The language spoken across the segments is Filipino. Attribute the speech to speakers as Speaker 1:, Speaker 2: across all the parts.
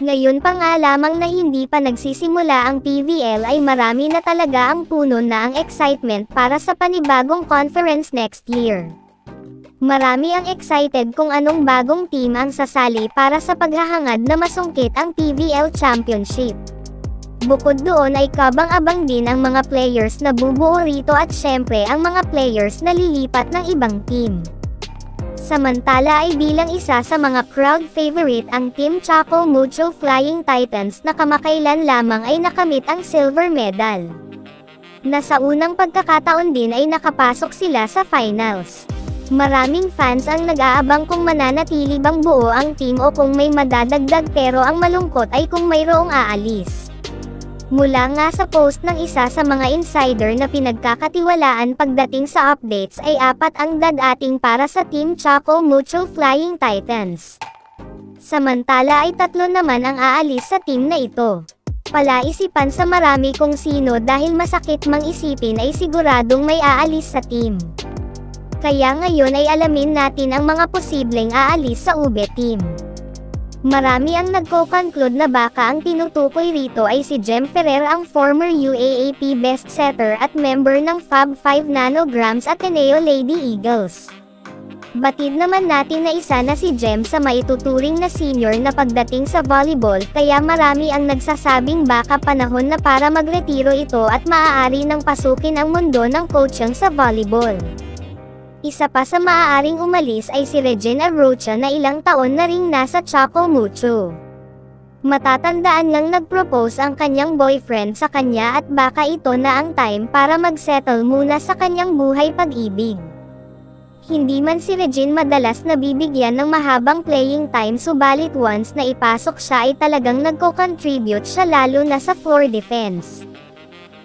Speaker 1: Ngayon pa nga lamang na hindi pa nagsisimula ang PVL ay marami na talaga ang puno na ang excitement para sa panibagong conference next year. Marami ang excited kung anong bagong team ang sasali para sa paghahangad na masungkit ang PVL Championship. Bukod doon ay kabang-abang din ang mga players na bubuo rito at syempre ang mga players na lilipat ng ibang team. Samantala ay bilang isa sa mga crowd favorite ang Team Chaco Mucho Flying Titans na kamakailan lamang ay nakamit ang silver medal. Nasa unang pagkakataon din ay nakapasok sila sa finals. Maraming fans ang nag-aabang kung mananatili bang buo ang team o kung may madadagdag, pero ang malungkot ay kung mayroong aalis. Mula nga sa post ng isa sa mga insider na pinagkakatiwalaan pagdating sa updates ay 4 ang dadating para sa Team Chaco Mucho Flying Titans. Samantala ay 3 naman ang aalis sa team na ito. Palaisipan sa marami kung sino, dahil masakit mang isipin ay siguradong may aalis sa team. Kaya ngayon ay alamin natin ang mga posibleng aalis sa UB team. Marami ang nagko-conclude na baka ang tinutukoy rito ay si Jem Ferrer, ang former UAAP best setter at member ng Fab 5 Nanograms Ateneo Lady Eagles. Batid naman natin na isa na si Jem sa maituturing na senior na pagdating sa volleyball, kaya marami ang nagsasabing baka panahon na para magretiro ito at maaari nang pasukin ang mundo ng coaching sa volleyball. Isa pa sa maaaring umalis ay si Regina Rocha na ilang taon na ring nasa Chaco Mucho. Matatandaan ngang nag-propose ang kanyang boyfriend sa kanya at baka ito na ang time para mag-settle muna sa kanyang buhay pag-ibig. Hindi man si Regine madalas nabibigyan ng mahabang playing time, subalit once na ipasok siya ay talagang nagko-contribute siya, lalo na sa floor defense.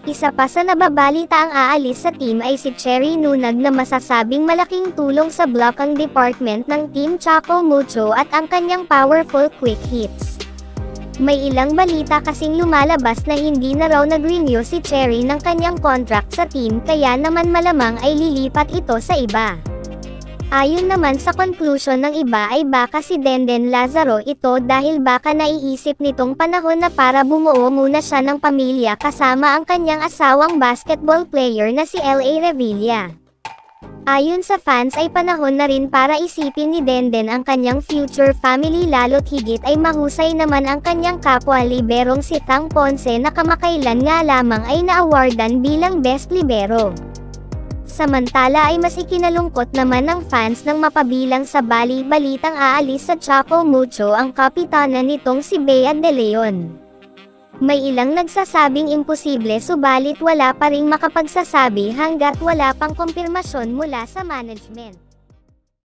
Speaker 1: Isa pa sa nababalita ang aalis sa team ay si Cherry Nunag na masasabing malaking tulong sa blocking department ng Team Chaco Mucho at ang kanyang powerful quick hits. May ilang balita kasing lumalabas na hindi na raw nag-renew si Cherry ng kanyang contract sa team, kaya naman malamang ay lilipat ito sa iba. Ayon naman sa conclusion ng iba ay baka si Denden Lazaro ito, dahil baka naiisip nitong panahon na para bumuo muna siya ng pamilya kasama ang kanyang asawang basketball player na si L.A. Revilla. Ayon sa fans ay panahon na rin para isipin ni Denden ang kanyang future family, lalo't higit ay mahusay naman ang kanyang kapwa liberong si Thang Ponce na kamakailan nga lamang ay na-awardan bilang best libero. Samantala ay mas ikinalungkot naman ng fans nang mapabilang sa balitang aalis sa Chaco Mucho ang kapitana nitong si Bea De Leon. May ilang nagsasabing imposible, subalit wala pa ring makapagsasabi hanggat wala pang kumpirmasyon mula sa management.